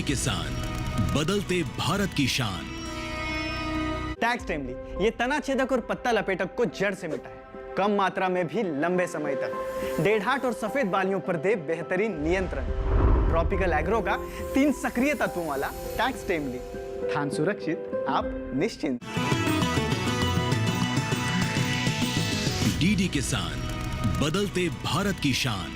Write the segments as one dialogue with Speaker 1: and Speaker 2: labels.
Speaker 1: किसान, बदलते भारत की शान।
Speaker 2: टैक्स टाइमली ये तना छेदक और पत्ता लपेटक को जड़ से मिटाए, कम मात्रा में भी लंबे समय तक। डेढ़ाट और सफेद बालियों पर दे बेहतरीन नियंत्रण। ट्रॉपिकल एग्रो का 3 सक्रिय तत्वों वाला टैक्स टाइमली, धान सुरक्षित, आप निश्चिंत।
Speaker 1: डीडी किसान, बदलते भारत की शान।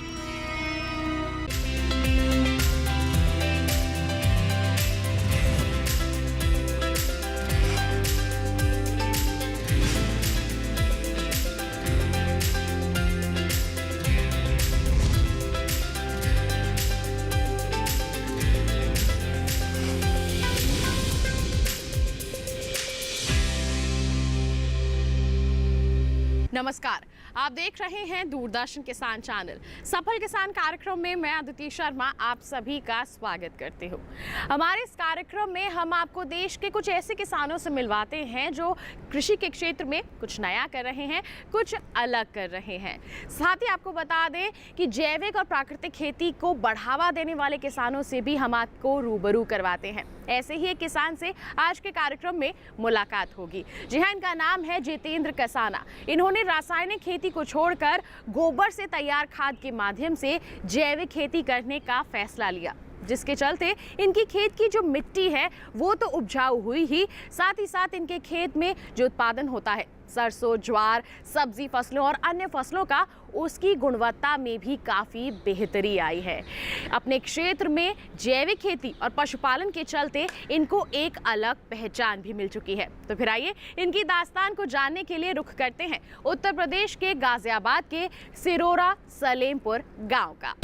Speaker 3: नमस्कार, आप देख रहे हैं दूरदर्शन किसान चैनल। सफल किसान कार्यक्रम में मैं अदिति शर्मा आप सभी का स्वागत करती हूँ। हमारे इस कार्यक्रम में हम आपको देश के कुछ ऐसे किसानों से मिलवाते हैं जो कृषि के क्षेत्र में कुछ नया कर रहे हैं, कुछ अलग कर रहे हैं। साथ ही आपको बता दें कि जैविक और प्राकृतिक खेती को बढ़ावा देने वाले किसानों से भी हम आपको रूबरू करवाते हैं। ऐसे ही एक किसान से आज के कार्यक्रम में मुलाकात होगी। जी हाँ, इनका नाम है जितेंद्र कसाना। इन्होंने रासायनिक खेती को छोड़कर गोबर से तैयार खाद के माध्यम से जैविक खेती करने का फैसला लिया, जिसके चलते इनकी खेत की जो मिट्टी है वो तो उपजाऊ हुई ही, साथ ही साथ इनके खेत में जो उत्पादन होता है सरसों, ज्वार, सब्जी फसलों और अन्य फसलों का, उसकी गुणवत्ता में भी काफ़ी बेहतरी आई है। अपने क्षेत्र में जैविक खेती और पशुपालन के चलते इनको एक अलग पहचान भी मिल चुकी है। तो फिर आइए इनकी दास्तान को जानने के लिए रुख करते हैं उत्तर प्रदेश के गाजियाबाद के सिरोरा सलेमपुर गाँव का।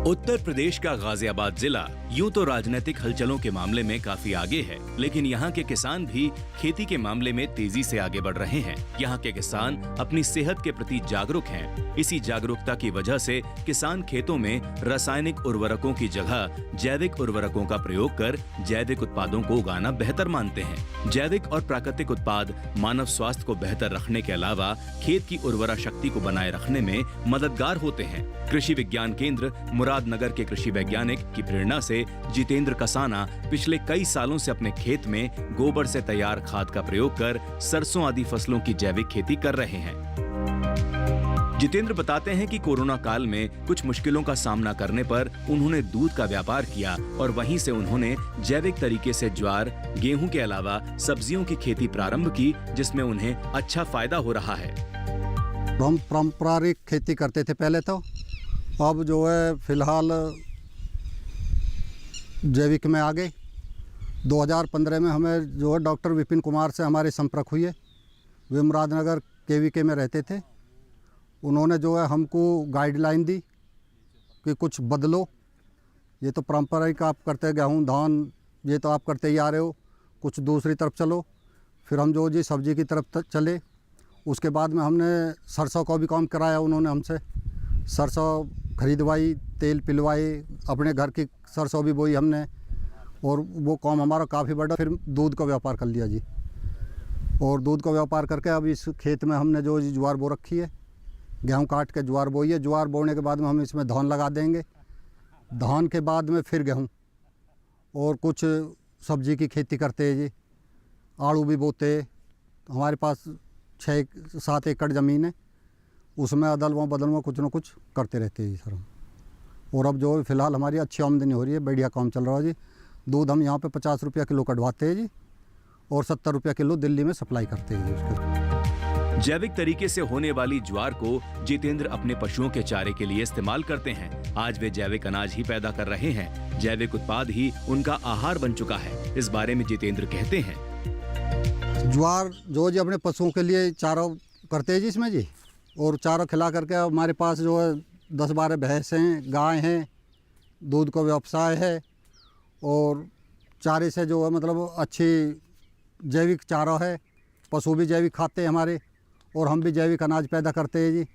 Speaker 1: उत्तर प्रदेश का गाजियाबाद जिला यूं तो राजनीतिक हलचलों के मामले में काफी आगे है, लेकिन यहाँ के किसान भी खेती के मामले में तेजी से आगे बढ़ रहे हैं। यहाँ के किसान अपनी सेहत के प्रति जागरूक हैं। इसी जागरूकता की वजह से किसान खेतों में रासायनिक उर्वरकों की जगह जैविक उर्वरकों का प्रयोग कर जैविक उत्पादों को उगाना बेहतर मानते हैं। जैविक और प्राकृतिक उत्पाद मानव स्वास्थ्य को बेहतर रखने के अलावा खेत की उर्वरा शक्ति को बनाए रखने में मददगार होते हैं। कृषि विज्ञान केंद्र मुरादनगर के कृषि वैज्ञानिक की प्रेरणा से जितेंद्र कसाना पिछले कई सालों से अपने खेत में गोबर से तैयार खाद का प्रयोग कर सरसों आदि फसलों की जैविक खेती कर रहे हैं। जितेंद्र बताते हैं कि कोरोना काल में कुछ मुश्किलों का सामना करने पर उन्होंने दूध का व्यापार किया और वहीं से उन्होंने जैविक तरीके से ज्वार, गेहूं के अलावा सब्जियों की खेती प्रारंभ की, जिसमें उन्हें अच्छा फायदा हो रहा है।
Speaker 4: हम पारंपरिक खेती करते थे पहले, तो अब जो है फिलहाल जैविक में आ गए। 2015 में हमें जो है डॉक्टर विपिन कुमार से हमारे संपर्क हुई है। वे मुरादनगर केवीके में रहते थे। उन्होंने जो है हमको गाइडलाइन दी कि कुछ बदलो, ये तो पारंपरिक आप करते गेहूँ धान, ये तो आप करते ही आ रहे हो, कुछ दूसरी तरफ चलो। फिर हम जो जी सब्जी की तरफ चले। उसके बाद में हमने सरसों का भी काम कराया उन्होंने हमसे। सरसों खरीदवाई, तेल पिलवाई, अपने घर की सरसों भी बोई हमने, और वो काम हमारा काफ़ी बड़ा। फिर दूध का व्यापार कर लिया जी, और दूध का व्यापार करके अब इस खेत में हमने जो ज्वार बो रखी है, गेहूं काट के ज्वार बोई है। ज्वार बोने के बाद में हम इसमें धान लगा देंगे। धान के बाद में फिर गेहूं और कुछ सब्जी की खेती करते हैं जी। आड़ू भी बोते हैं। हमारे पास 6-7 एकड़ ज़मीन है, उसमें अदलवा बदलवा कुछ ना कुछ करते रहते हैं सर हम। और अब जो फिलहाल हमारी अच्छी आमदनी हो रही है, बढ़िया काम चल रहा है जी। दूध हम यहाँ पे 50 रुपया किलो कटवाते हैं जी, और 70 रुपया किलो दिल्ली में सप्लाई करते हैं जी उसके।
Speaker 1: जैविक तरीके से होने वाली ज्वार को जितेंद्र अपने पशुओं के चारे के लिए इस्तेमाल करते हैं। आज वे जैविक अनाज ही पैदा कर रहे हैं। जैविक उत्पाद ही उनका आहार बन चुका है। इस बारे में जितेंद्र कहते हैं,
Speaker 4: ज्वार जो जी अपने पशुओं के लिए चारा करते हैं जी इसमें जी, और चारा खिला करके हमारे पास जो है 10-12 भैंस हैं, गाय हैं, दूध का व्यवसाय है, और चारे से जो है मतलब अच्छी जैविक चारा है। पशु भी जैविक खाते हैं हमारे, और हम भी जैविक अनाज पैदा करते हैं जी।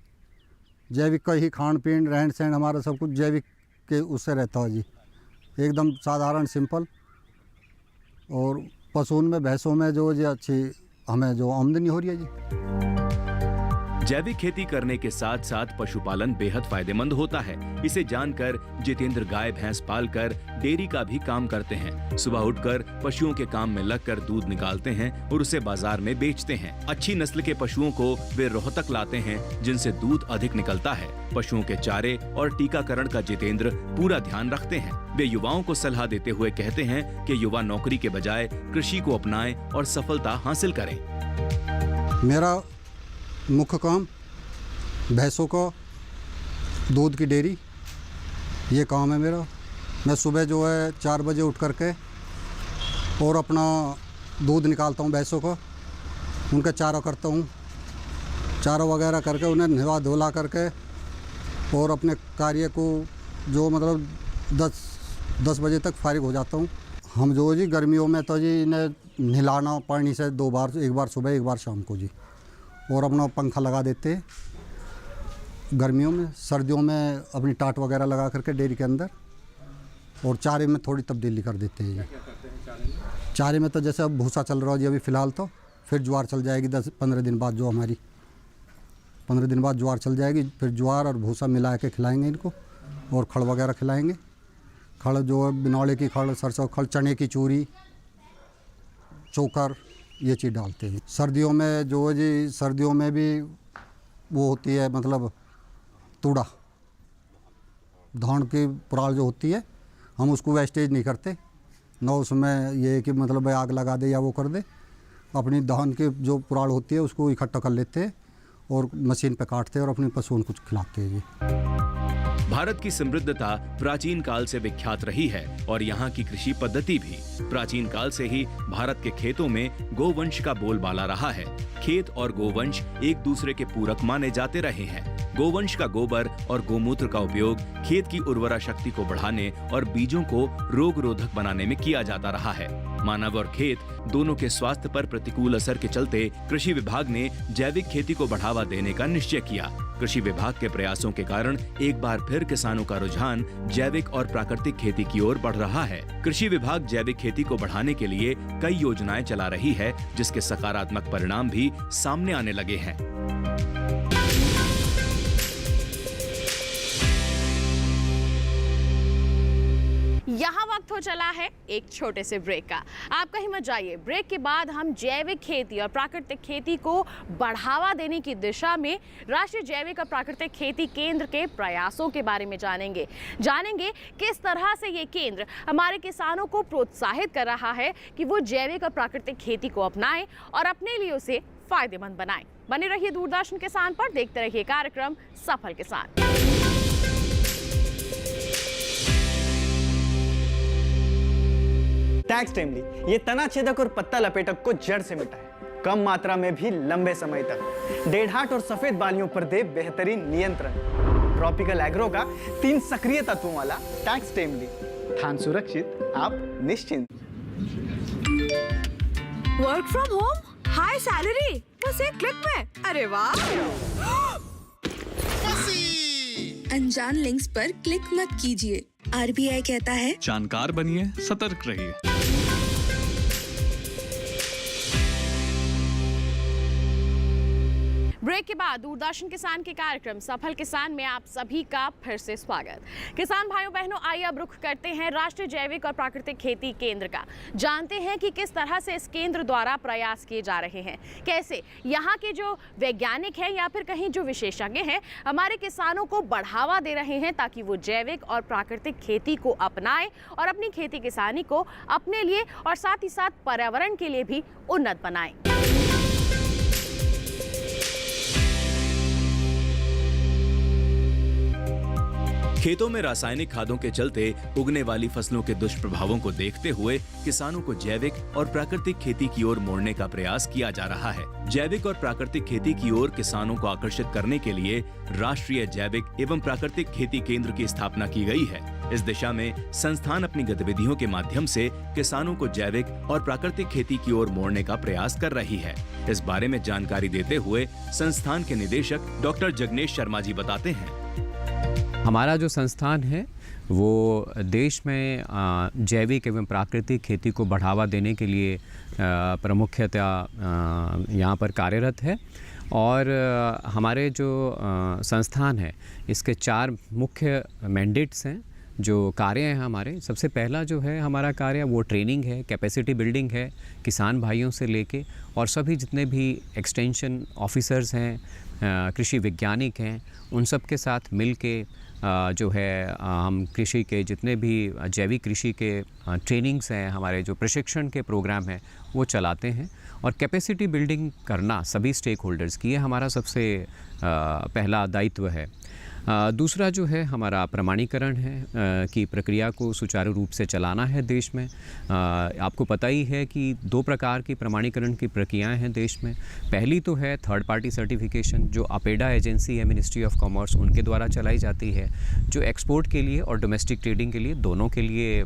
Speaker 4: जैविक का ही खान पीन रहन सहन हमारा सब कुछ जैविक के उससे रहता है जी, एकदम साधारण सिंपल। और पशुओं में भैंसों में जो जी अच्छी हमें जो आमदनी हो रही है जी।
Speaker 1: जैविक खेती करने के साथ साथ पशुपालन बेहद फायदेमंद होता है। इसे जानकर जितेंद्र गाय भैंस पालकर डेयरी का भी काम करते हैं। सुबह उठकर पशुओं के काम में लगकर दूध निकालते हैं और उसे बाजार में बेचते हैं। अच्छी नस्ल के पशुओं को वे रोहतक लाते हैं, जिनसे दूध अधिक निकलता है। पशुओं के चारे और टीकाकरण का जितेंद्र पूरा ध्यान रखते हैं। वे युवाओं को सलाह देते हुए कहते हैं कि युवा नौकरी के बजाय कृषि को अपनाएं और सफलता हासिल करें।
Speaker 4: मेरा मुख्य काम भैंसों का दूध की डेयरी, ये काम है मेरा। मैं सुबह जो है 4 बजे उठ करके और अपना दूध निकालता हूँ भैंसों का, उनका चारा करता हूँ, चारा वगैरह करके उन्हें नहवा धुला करके और अपने कार्य को जो मतलब 10 बजे तक फारिग हो जाता हूँ। हम जो जी गर्मियों में तो जी इन्हें नहलाना पानी से 2 बार, एक बार सुबह एक बार शाम को जी, और अपना पंखा लगा देते हैं गर्मियों में। सर्दियों में अपनी टाट वगैरह लगा करके डेयरी के अंदर, और चारे में थोड़ी तब्दीली कर देते हैं जी। चारे में तो जैसे अब भूसा चल रहा है जी अभी फ़िलहाल, तो फिर ज्वार चल जाएगी 10-15 दिन बाद, जो हमारी 15 दिन बाद ज्वार चल जाएगी। फिर ज्वार और भूसा मिला के खिलाएंगे इनको, और खड़ वगैरह खिलाएंगे। खड़ जो है बिनौले की खड़, सरसों खड़, चने की चूरी, चोकर, ये चीज़ डालते हैं। सर्दियों में जो है जी, सर्दियों में भी वो होती है मतलब तूड़ा, धान की पुराल जो होती है, हम उसको वेस्टेज नहीं करते ना। उसमें ये है कि मतलब आग लगा दे या वो कर दे, अपनी धान की जो पुराल होती है उसको इकट्ठा कर लेते हैं और मशीन पे काटते हैं और अपने पशुओं को कुछ खिलाते हैं जी।
Speaker 1: भारत की समृद्धता प्राचीन काल से विख्यात रही है और यहाँ की कृषि पद्धति भी। प्राचीन काल से ही भारत के खेतों में गोवंश का बोलबाला रहा है। खेत और गोवंश एक दूसरे के पूरक माने जाते रहे हैं। गोवंश का गोबर और गोमूत्र का उपयोग खेत की उर्वरा शक्ति को बढ़ाने और बीजों को रोग रोधक बनाने में किया जाता रहा है। मानव और खेत दोनों के स्वास्थ्य पर प्रतिकूल असर के चलते कृषि विभाग ने जैविक खेती को बढ़ावा देने का निश्चय किया। कृषि विभाग के प्रयासों के कारण एक बार फिर किसानों का रुझान जैविक और प्राकृतिक खेती की ओर बढ़ रहा है। कृषि विभाग जैविक खेती को बढ़ाने के लिए कई योजनाएं चला रही है, जिसके सकारात्मक परिणाम भी सामने आने लगे हैं।
Speaker 3: यहाँ वक्त हो चला है एक छोटे से ब्रेक का। आप कहीं मत जाइए। ब्रेक के बाद हम जैविक खेती और प्राकृतिक खेती को बढ़ावा देने की दिशा में राष्ट्रीय जैविक और प्राकृतिक खेती केंद्र के प्रयासों के बारे में जानेंगे किस तरह से ये केंद्र हमारे किसानों को प्रोत्साहित कर रहा है कि वो जैविक और प्राकृतिक खेती को अपनाएं और अपने लिए उसे फायदेमंद बनाएं। बने रहिए दूरदर्शन किसान पर, देखते रहिए कार्यक्रम सफल किसान।
Speaker 2: टैक्स टाइमली, ये तना छेदक और पत्ता लपेटक को जड़ से मिटाए, कम मात्रा में भी लंबे समय तक। डेढ़ाट और सफेद बालियों पर दे बेहतरीन नियंत्रण। ट्रॉपिकल एग्रो का 3 सक्रिय तत्वों वाला टैक्स टाइमली, धान सुरक्षित, आप निश्चिंत।
Speaker 5: Work from home, high salary, बस एक क्लिक में। अरे वाह!
Speaker 6: अनजान लिंक्स पर क्लिक मत कीजिए। आरबीआई कहता है,
Speaker 7: जानकार बनिए, सतर्क रहिए।
Speaker 3: ब्रेक के बाद दूरदर्शन किसान के कार्यक्रम सफल किसान में आप सभी का फिर से स्वागत। किसान भाइयों बहनों, आइए अब रुख करते हैं राष्ट्रीय जैविक और प्राकृतिक खेती केंद्र का। जानते हैं कि किस तरह से इस केंद्र द्वारा प्रयास किए जा रहे हैं, कैसे यहाँ के जो वैज्ञानिक हैं या फिर कहीं जो विशेषज्ञ हैं हमारे किसानों को बढ़ावा दे रहे हैं ताकि वो जैविक और प्राकृतिक खेती को अपनाएं और अपनी खेती किसानी को अपने लिए और साथ ही साथ पर्यावरण के लिए भी उन्नत बनाएं।
Speaker 1: खेतों में रासायनिक खादों के चलते उगने वाली फसलों के दुष्प्रभावों को देखते हुए किसानों को जैविक और प्राकृतिक खेती की ओर मोड़ने का प्रयास किया जा रहा है। जैविक और प्राकृतिक खेती की ओर किसानों को आकर्षित करने के लिए राष्ट्रीय जैविक एवं प्राकृतिक खेती केंद्र की स्थापना की गई है। इस दिशा में संस्थान अपनी गतिविधियों के माध्यम से किसानों को जैविक और प्राकृतिक खेती की ओर मोड़ने का प्रयास कर रही है। इस बारे में जानकारी देते हुए संस्थान के निदेशक डॉक्टर जगनेश शर्मा जी बताते हैं।
Speaker 8: हमारा जो संस्थान है वो देश में जैविक एवं प्राकृतिक खेती को बढ़ावा देने के लिए प्रमुखतः यहाँ पर कार्यरत है और हमारे जो संस्थान है इसके 4 मुख्य मैंडेट्स हैं, जो कार्य हैं हमारे। सबसे पहला जो है हमारा कार्य वो ट्रेनिंग है, कैपेसिटी बिल्डिंग है, किसान भाइयों से लेके और सभी जितने भी एक्सटेंशन ऑफिसर्स हैं, कृषि वैज्ञानिक हैं, उन सब के साथ मिल के जो है हम कृषि के जितने भी जैविक कृषि के ट्रेनिंग्स हैं, हमारे जो प्रशिक्षण के प्रोग्राम हैं वो चलाते हैं। और कैपेसिटी बिल्डिंग करना सभी स्टेक होल्डर्स की, ये हमारा सबसे पहला दायित्व है। दूसरा जो है हमारा प्रमाणीकरण है कि प्रक्रिया को सुचारू रूप से चलाना है देश में। आपको पता ही है कि 2 प्रकार की प्रमाणीकरण की प्रक्रियाएं हैं देश में। पहली तो है थर्ड पार्टी सर्टिफिकेशन, जो अपेडा एजेंसी है मिनिस्ट्री ऑफ कॉमर्स, उनके द्वारा चलाई जाती है, जो एक्सपोर्ट के लिए और डोमेस्टिक ट्रेडिंग के लिए दोनों के लिए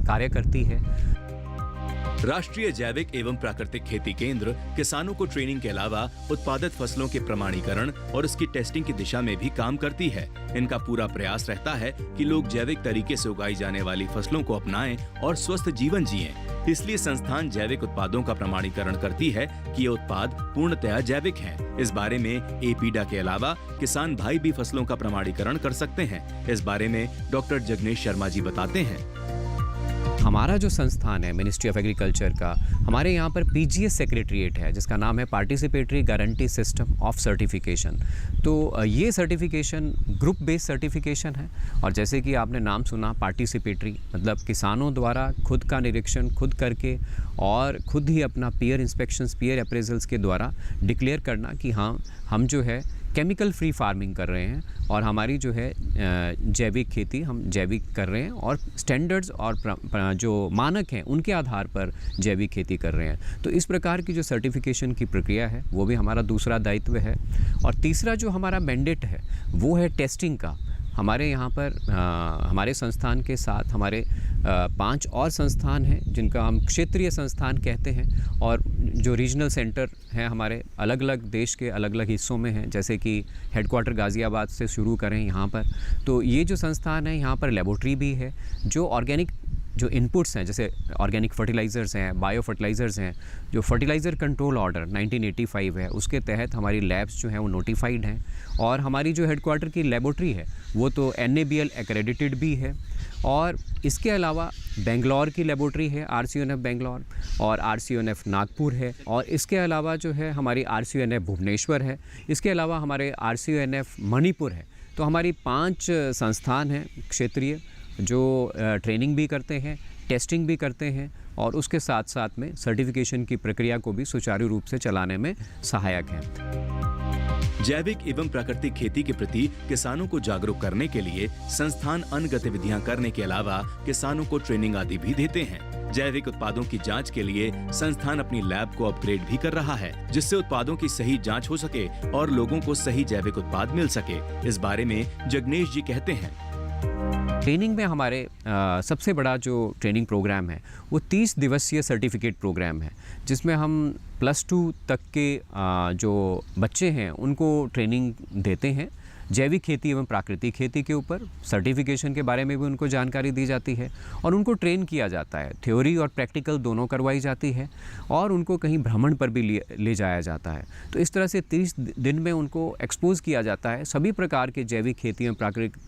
Speaker 8: कार्य करती है।
Speaker 1: राष्ट्रीय जैविक एवं प्राकृतिक खेती केंद्र किसानों को ट्रेनिंग के अलावा उत्पादित फसलों के प्रमाणीकरण और उसकी टेस्टिंग की दिशा में भी काम करती है। इनका पूरा प्रयास रहता है कि लोग जैविक तरीके से उगाई जाने वाली फसलों को अपनाएं और स्वस्थ जीवन जिएं। इसलिए संस्थान जैविक उत्पादों का प्रमाणीकरण करती है कि ये उत्पाद पूर्णतया जैविक हैं। इस बारे में एपीडा के अलावा किसान भाई भी फसलों का प्रमाणीकरण कर सकते हैं। इस बारे में डॉक्टर जगनेश शर्मा जी बताते हैं।
Speaker 8: हमारा जो संस्थान है मिनिस्ट्री ऑफ एग्रीकल्चर का, हमारे यहाँ पर पीजीएस सेक्रेटरीट है जिसका नाम है participatory guarantee system of certification. तो ये सर्टिफिकेशन ग्रुप बेस्ड सर्टिफिकेशन है और जैसे कि आपने नाम सुना पार्टिसिपेटरी, मतलब किसानों द्वारा खुद का निरीक्षण खुद करके और खुद ही अपना पीयर इंस्पेक्शंस, पीयर अप्रेजल्स के द्वारा डिक्लेयर करना कि हाँ हम जो है केमिकल फ्री फार्मिंग कर रहे हैं और हमारी जो है जैविक खेती हम जैविक कर रहे हैं और स्टैंडर्ड्स और जो मानक हैं उनके आधार पर जैविक खेती कर रहे हैं। तो इस प्रकार की जो सर्टिफिकेशन की प्रक्रिया है वो भी हमारा दूसरा दायित्व है। और तीसरा जो हमारा मैंडेट है वो है टेस्टिंग का। हमारे यहाँ पर हमारे संस्थान के साथ हमारे 5 और संस्थान हैं जिनका हम क्षेत्रीय संस्थान कहते हैं और जो रीजनल सेंटर हैं हमारे अलग अलग देश के अलग अलग हिस्सों में हैं। जैसे कि हेडक्वार्टर गाज़ियाबाद से शुरू करें यहाँ पर, तो ये जो संस्थान है यहाँ पर लेबोरेटरी भी है जो ऑर्गेनिक जो इनपुट्स हैं, जैसे ऑर्गेनिक फर्टिलाइज़र्स हैं, बायो फर्टिलाइज़र्स हैं, जो फर्टिलाइज़र कंट्रोल ऑर्डर 1985 है उसके तहत हमारी लैब्स जो हैं वो नोटिफाइड हैं। और हमारी जो हेडक्वार्टर की लेबोरेटरी है वो तो NABL एक्रेडिटेड भी है। और इसके अलावा बेंगलोर की लेबोरेटरी है RCONF बेंगलोर और RCONF नागपुर है। और इसके अलावा जो है हमारी RCONF भुवनेश्वर है। इसके अलावा हमारे RCONF मणिपुर है। तो हमारी 5 संस्थान हैं क्षेत्रीय जो ट्रेनिंग भी करते हैं, टेस्टिंग भी करते हैं और उसके साथ साथ में सर्टिफिकेशन की प्रक्रिया को भी सुचारू रूप से चलाने में सहायक हैं।
Speaker 1: जैविक एवं प्राकृतिक खेती के प्रति किसानों को जागरूक करने के लिए संस्थान अन्य गतिविधियां करने के अलावा किसानों को ट्रेनिंग आदि भी देते हैं। जैविक उत्पादों की जांच के लिए संस्थान अपनी लैब को अपग्रेड भी कर रहा है जिससे उत्पादों की सही जांच हो सके और लोगों को सही जैविक उत्पाद मिल सके। इस बारे में जगनेश जी कहते हैं।
Speaker 8: ट्रेनिंग में हमारे सबसे बड़ा जो ट्रेनिंग प्रोग्राम है वो 30 दिवसीय सर्टिफिकेट प्रोग्राम है जिसमें हम +2 तक के जो बच्चे हैं उनको ट्रेनिंग देते हैं जैविक खेती एवं प्राकृतिक खेती के ऊपर। सर्टिफिकेशन के बारे में भी उनको जानकारी दी जाती है और उनको ट्रेन किया जाता है। थ्योरी और प्रैक्टिकल दोनों करवाई जाती है और उनको कहीं भ्रमण पर भी ले जाया जाता है। तो इस तरह से 30 दिन में उनको एक्सपोज किया जाता है सभी प्रकार के जैविक खेती एवं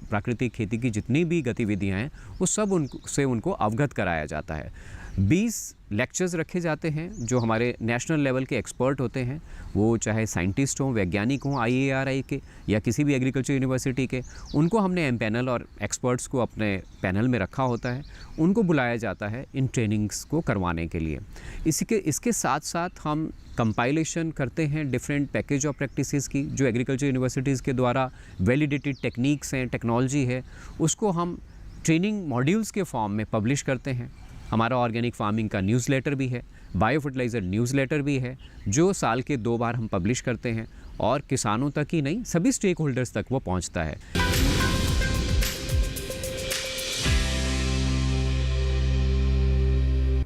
Speaker 8: प्राकृतिक खेती की जितनी भी गतिविधियाँ हैं वो सब उनसे उनको अवगत कराया जाता है। 20 लेक्चर्स रखे जाते हैं जो हमारे नेशनल लेवल के एक्सपर्ट होते हैं, वो चाहे साइंटिस्ट हों, वैज्ञानिक हों IARI के या किसी भी एग्रीकल्चर यूनिवर्सिटी के, उनको हमने पैनल और एक्सपर्ट्स को अपने पैनल में रखा होता है। उनको बुलाया जाता है इन ट्रेनिंग्स को करवाने के लिए। इसके साथ साथ हम कंपाइलेशन करते हैं डिफरेंट पैकेज ऑफ प्रैक्टिसेस की जो एग्रीकल्चर यूनिवर्सिटीज़ के द्वारा वैलिडेटेड टेक्निक्स हैं, टेक्नोलॉजी है, उसको हम ट्रेनिंग मॉड्यूल्स के फॉर्म में पब्लिश करते हैं। हमारा ऑर्गेनिक फार्मिंग का न्यूज़लेटर भी है, बायो फर्टिलाइज़र न्यूज़लेटर भी है जो साल के 2 बार हम पब्लिश करते हैं और किसानों तक ही नहीं सभी स्टेक होल्डर्स तक वो पहुंचता है।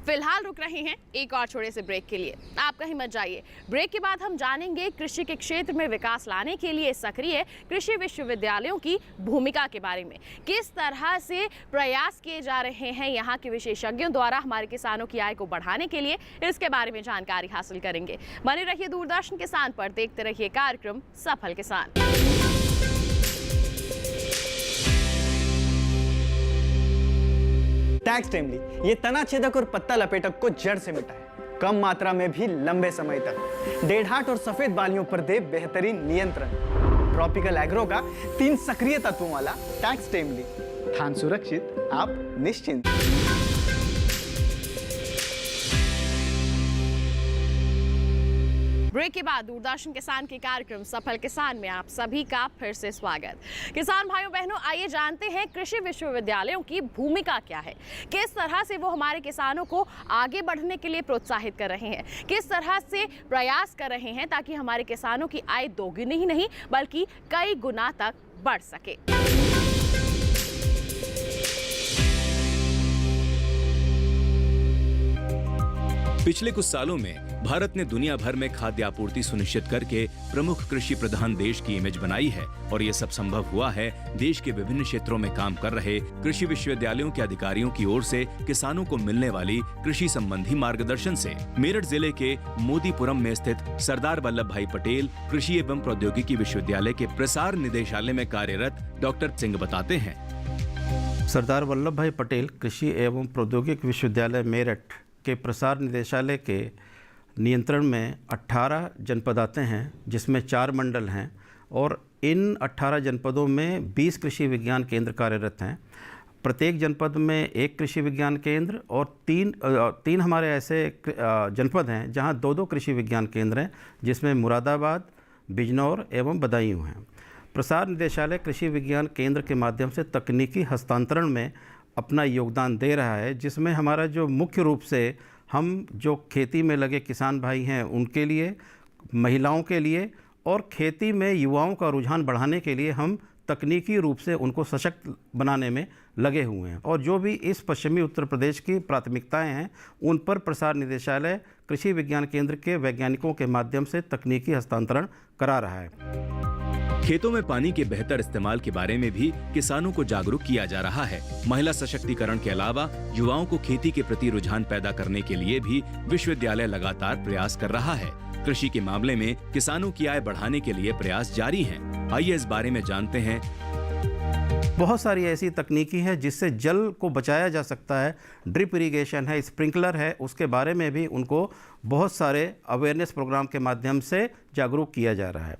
Speaker 3: फिलहाल रुक रहे हैं एक और छोटे से ब्रेक के लिए। आप कहीं मत जाइए। ब्रेक के बाद हम जानेंगे कृषि के क्षेत्र में विकास लाने के लिए सक्रिय कृषि विश्वविद्यालयों की भूमिका के बारे में। किस तरह से प्रयास किए जा रहे हैं यहाँ के विशेषज्ञों द्वारा हमारे किसानों की आय को बढ़ाने के लिए, इसके बारे में जानकारी हासिल करेंगे। बने रहिए दूरदर्शन किसान पर, देखते रहिए कार्यक्रम सफल किसान।
Speaker 2: टैक्स टाइमली ये तना छेदक और पत्ता लपेटक को जड़ से मिटाए, कम मात्रा में भी लंबे समय तक। डेढ़ाट और सफेद बालियों पर दे बेहतरीन नियंत्रण। ट्रॉपिकल एग्रो का 3 सक्रिय तत्वों वाला टैक्स टाइमली। धान सुरक्षित, आप निश्चिंत।
Speaker 3: ब्रेक के बाद दूरदर्शन किसान के कार्यक्रम सफल किसान में आप सभी का फिर से स्वागत। किसान भाइयों बहनों, आइए जानते हैं कृषि विश्वविद्यालयों की भूमिका क्या है, किस तरह से वो हमारे किसानों को आगे बढ़ने के लिए प्रोत्साहित कर रहे हैं, किस तरह से प्रयास कर रहे हैं ताकि हमारे किसानों की आय दोगुनी ही नहीं बल्कि कई गुना तक बढ़ सके।
Speaker 1: पिछले कुछ सालों में भारत ने दुनिया भर में खाद्य आपूर्ति सुनिश्चित करके प्रमुख कृषि प्रधान देश की इमेज बनाई है और ये सब संभव हुआ है देश के विभिन्न क्षेत्रों में काम कर रहे कृषि विश्वविद्यालयों के अधिकारियों की ओर से किसानों को मिलने वाली कृषि संबंधी मार्गदर्शन से। मेरठ जिले के मोदीपुरम में स्थित सरदार वल्लभ भाई पटेल कृषि एवं प्रौद्योगिकी विश्वविद्यालय के प्रसार निदेशालय में कार्यरत डॉक्टर सिंह बताते हैं।
Speaker 9: सरदार वल्लभ भाई पटेल कृषि एवं प्रौद्योगिकी विश्वविद्यालय मेरठ के प्रसार निदेशालय के नियंत्रण में 18 जनपद आते हैं, जिसमें 4 मंडल हैं और इन 18 जनपदों में 20 कृषि विज्ञान केंद्र कार्यरत हैं। प्रत्येक जनपद में 1 कृषि विज्ञान केंद्र और 3 हमारे ऐसे जनपद हैं जहां 2-2 कृषि विज्ञान केंद्र हैं, जिसमें मुरादाबाद, बिजनौर एवं बदायूं हैं। प्रसार निदेशालय कृषि विज्ञान केंद्र के माध्यम से तकनीकी हस्तांतरण में अपना योगदान दे रहा है, जिसमें हमारा जो मुख्य रूप से हम जो खेती में लगे किसान भाई हैं उनके लिए, महिलाओं के लिए और खेती में युवाओं का रुझान बढ़ाने के लिए हम तकनीकी रूप से उनको सशक्त बनाने में लगे हुए हैं। और जो भी इस पश्चिमी उत्तर प्रदेश की प्राथमिकताएं हैं उन पर प्रसार निदेशालय कृषि विज्ञान केंद्र के वैज्ञानिकों के माध्यम से तकनीकी हस्तांतरण करा रहा है।
Speaker 1: खेतों में पानी के बेहतर इस्तेमाल के बारे में भी किसानों को जागरूक किया जा रहा है। महिला सशक्तिकरण के अलावा युवाओं को खेती के प्रति रुझान पैदा करने के लिए भी विश्वविद्यालय लगातार प्रयास कर रहा है। कृषि के मामले में किसानों की आय बढ़ाने के लिए प्रयास जारी हैं। आइए इस बारे में जानते हैं।
Speaker 9: बहुत सारी ऐसी तकनीकी है जिससे जल को बचाया जा सकता है। ड्रिप इरिगेशन है, स्प्रिंकलर है, उसके बारे में भी उनको बहुत सारे अवेयरनेस प्रोग्राम के माध्यम से जागरूक किया जा रहा है।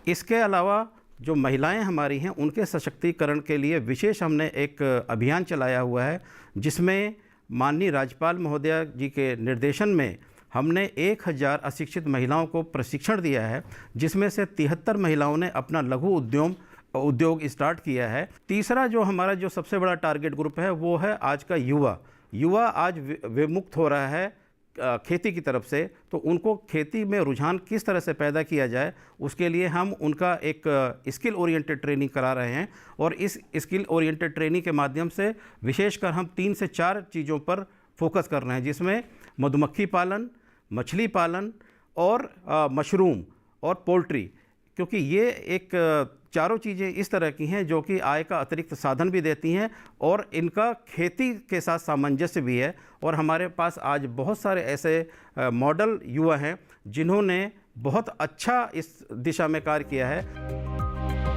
Speaker 9: इसके अलावा जो महिलाएं हमारी हैं उनके सशक्तिकरण के लिए विशेष हमने एक अभियान चलाया हुआ है, जिसमें माननीय राज्यपाल महोदया जी के निर्देशन में हमने 1000 अशिक्षित महिलाओं को प्रशिक्षण दिया है, जिसमें से 73 महिलाओं ने अपना लघु उद्योग स्टार्ट किया है। तीसरा जो हमारा जो सबसे बड़ा टारगेट ग्रुप है वो है आज का युवा आज विमुक्त हो रहा है खेती की तरफ से, तो उनको खेती में रुझान किस तरह से पैदा किया जाए उसके लिए हम उनका एक स्किल ओरिएंटेड ट्रेनिंग करा रहे हैं। और इस स्किल ओरिएंटेड ट्रेनिंग के माध्यम से विशेषकर हम 3 से 4 चीज़ों पर फोकस कर रहे हैं, जिसमें मधुमक्खी पालन, मछली पालन और मशरूम और पोल्ट्री, क्योंकि ये एक चारों चीज़ें इस तरह की हैं जो कि आय का अतिरिक्त साधन भी देती हैं और इनका खेती के साथ सामंजस्य भी है। और हमारे पास आज बहुत सारे ऐसे मॉडल युवा हैं जिन्होंने बहुत अच्छा इस दिशा में कार्य किया है।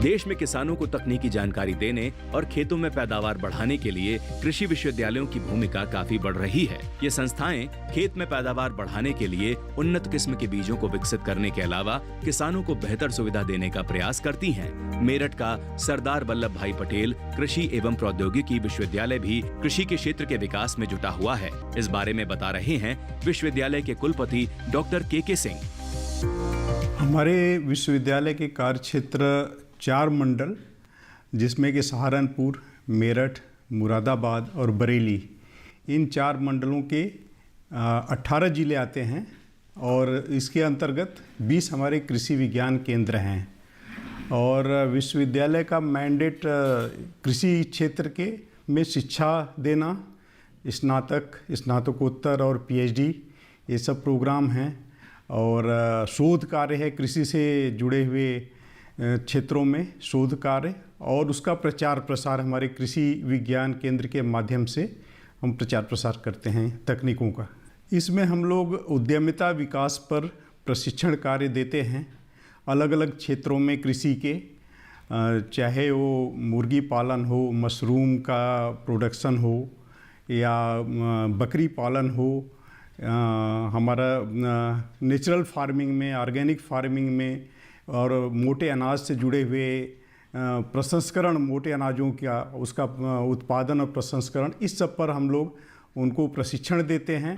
Speaker 1: देश में किसानों को तकनीकी जानकारी देने और खेतों में पैदावार बढ़ाने के लिए कृषि विश्वविद्यालयों की भूमिका काफी बढ़ रही है। ये संस्थाएं खेत में पैदावार बढ़ाने के लिए उन्नत किस्म के बीजों को विकसित करने के अलावा किसानों को बेहतर सुविधा देने का प्रयास करती हैं। मेरठ का सरदार वल्लभ भाई पटेल कृषि एवं प्रौद्योगिकी विश्वविद्यालय भी कृषि के क्षेत्र के विकास में जुटा हुआ है। इस बारे में बता रहे हैं विश्वविद्यालय के कुलपति डॉक्टर के सिंह।
Speaker 10: हमारे विश्वविद्यालय के कार्य क्षेत्र 4 मंडल, जिसमें कि सहारनपुर, मेरठ, मुरादाबाद और बरेली, इन 4 मंडलों के 18 जिले आते हैं और इसके अंतर्गत 20 हमारे कृषि विज्ञान केंद्र हैं। और विश्वविद्यालय का मैंडेट कृषि क्षेत्र के में शिक्षा देना, स्नातक, स्नातकोत्तर और पीएचडी, ये सब प्रोग्राम हैं। और शोध कार्य है, कृषि से जुड़े हुए क्षेत्रों में शोध कार्य, और उसका प्रचार प्रसार हमारे कृषि विज्ञान केंद्र के माध्यम से हम प्रचार प्रसार करते हैं तकनीकों का। इसमें हम लोग उद्यमिता विकास पर प्रशिक्षण कार्य देते हैं अलग अलग क्षेत्रों में कृषि के, चाहे वो मुर्गी पालन हो, मशरूम का प्रोडक्शन हो, या बकरी पालन हो, हमारा नेचुरल फार्मिंग में, ऑर्गेनिक फार्मिंग में, और मोटे अनाज से जुड़े हुए प्रसंस्करण, मोटे अनाजों का उसका उत्पादन और प्रसंस्करण, इस सब पर हम लोग उनको प्रशिक्षण देते हैं।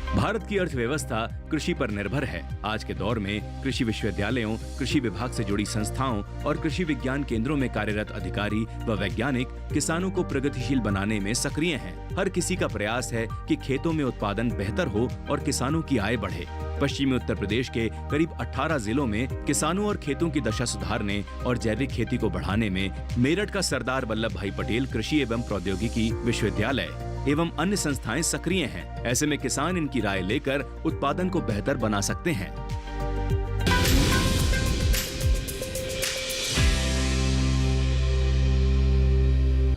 Speaker 1: भारत की अर्थव्यवस्था कृषि पर निर्भर है। आज के दौर में कृषि विश्वविद्यालयों, कृषि विभाग से जुड़ी संस्थाओं और कृषि विज्ञान केंद्रों में कार्यरत अधिकारी व वैज्ञानिक किसानों को प्रगतिशील बनाने में सक्रिय हैं। हर किसी का प्रयास है कि खेतों में उत्पादन बेहतर हो और किसानों की आय बढ़े। पश्चिमी उत्तर प्रदेश के करीब 18 जिलों में किसानों और खेतों की दशा सुधारने और जैविक खेती को बढ़ाने में मेरठ का सरदार वल्लभ भाई पटेल कृषि एवं प्रौद्योगिकी विश्वविद्यालय एवं अन्य संस्थाएं सक्रिय हैं। ऐसे में किसान इनकी राय लेकर उत्पादन को बेहतर बना सकते हैं।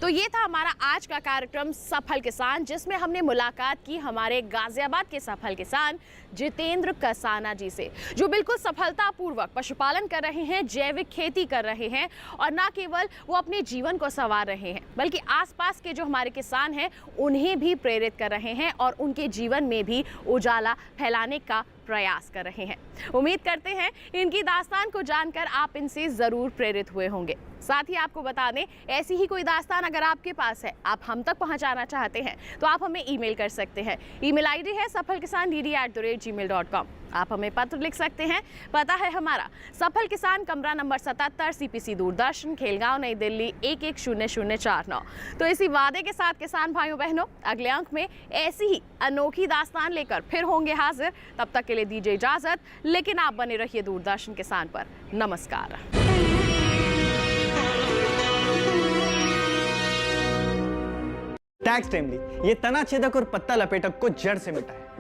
Speaker 3: तो ये था हमारा आज का कार्यक्रम सफल किसान, जिसमें हमने मुलाकात की हमारे गाजियाबाद के सफल किसान जितेंद्र कसाना जी से, जो बिल्कुल सफलतापूर्वक पशुपालन कर रहे हैं, जैविक खेती कर रहे हैं, और न केवल वो अपने जीवन को संवार रहे हैं बल्कि आसपास के जो हमारे किसान हैं उन्हें भी प्रेरित कर रहे हैं और उनके जीवन में भी उजाला फैलाने का प्रयास कर रहे हैं। उम्मीद करते हैं इनकी दास्तान को जानकर आप इनसे ज़रूर प्रेरित हुए होंगे। साथ ही आपको बता दें, ऐसी ही कोई दास्तान अगर आपके पास है, आप हम तक पहुंचाना चाहते हैं, तो आप हमें ईमेल कर सकते हैं। ईमेल आईडी है safalkisandd@gmail.com। आप हमें पत्र लिख सकते हैं। पता है हमारा सफल किसान, कमरा नंबर 77, CPC दूरदर्शन, खेलगांव, नई दिल्ली 110049। तो इसी वादे के साथ किसान भाइयों बहनों, अगले अंक में ऐसी ही अनोखी दास्तान लेकर फिर होंगे हाजिर। तब तक के लिए दीजिए इजाजत, लेकिन आप बने रहिए दूरदर्शन किसान पर। नमस्कार।
Speaker 2: टैक्स टाइमली, ये तना छेदक और पत्ता लपेटक को जड़ से मिटाए।